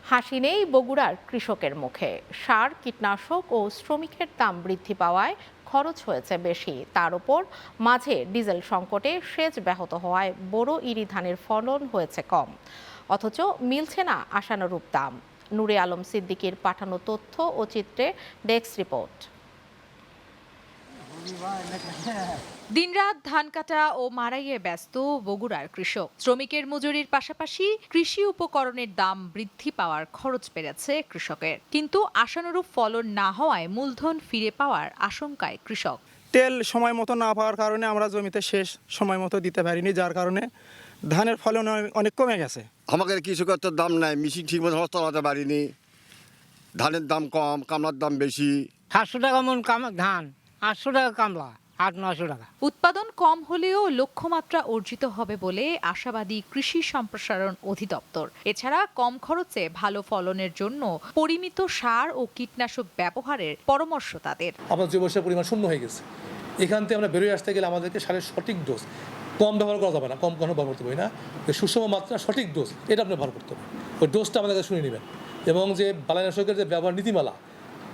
হাসি নেই বগুড়ার কৃষকের মুখে। সার, কীটনাশক ও শ্রমিকের দাম বৃদ্ধি পাওয়ায় খরচ হয়েছে বেশি। তার উপর মাঝে ডিজেল সংকটে সেচ ব্যাহত হওয়ায় বোরো ইরি ধানের ফলন হয়েছে কম, অথচ মিলছে না আশানুরূপ দাম। নূরে আলম সিদ্দিকীর পাঠানো তথ্য ও চিত্রে ডেস্ক রিপোর্ট। দিনরাত ধান কাটা ও মাড়াইয়ে ব্যস্ত বগুড়ার কৃষক। শ্রমিকের মজুরির পাশাপাশি কৃষি উপকরণের দাম বৃদ্ধি পাওয়ার খরচ বেড়েছে কৃষকের, কিন্তু আশানুরূপ ফলন না হওয়ায় মূলধন ফিরে পাওয়ার আশঙ্কায় কৃষক। তেল সময় মতো না পাওয়ার কারণে আমরা জমিতে সেচ সময় মতো দিতে পারিনি, যার কারণে ধানের ফলন অনেক কমে গেছে। আমাদের কৃষকের তো দাম নাই, মেশিন ঠিক মতো চালাতে পারিনি, ধানের দাম কম, কামলার দাম বেশি। 700 টাকা মন ধান, 800 টাকা কামলা, 800-900 টাকা। উৎপাদন কম হলেও লক্ষ্যমাত্রা অর্জিত হবে বলে আশাবাদী কৃষি সম্প্রসারণ অধিদপ্তর। এছাড়া কম খরচে ভালো ফলনের জন্য পরিমিত সার ও কীটনাশক ব্যবহারের পরামর্শ তাদের। আমাদের জৈব সারের পরিমাণ শূন্য হয়ে গেছে। এখান থেকে আমরা বেরোয় আসতে গেলে আমাদেরকে সারের সঠিক ডোজ, কম ব্যবহার করা যাবে না, কম ব্যবহার করতে হবে না, সুষম মাত্রা সঠিক ডোজ এটা আপনি ব্যবহার করতে হবে। ওই ডোজটা আমাদের শুনে নেবেন, এবং যে বালাইনাশকের যে ব্যবহার নীতিমালা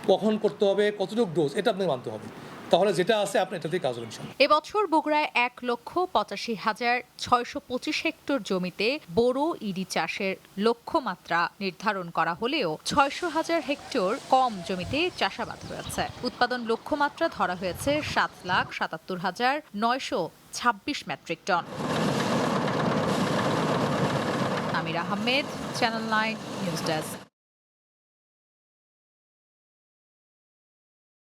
কখন করতে হবে, কতটুকু ডোজ, এটা আপনাকে মানতে হবে। তাহলে যেটা আছে আপনি এটাতেই কাজ হবে। এবছর বগুড়ায় 1,85,625 হেক্টর জমিতে বোরো ইরি চাষের লক্ষ্যমাত্রা নির্ধারণ করা হলেও 600,000 হেক্টর কম জমিতে চাষাবাদ হয়েছে। উৎপাদন লক্ষ্যমাত্রা ধরা হয়েছে 7,77,926 মেট্রিক টন। আমির আহমেদ, চ্যানেল 9 নিউজ ডেস্ক।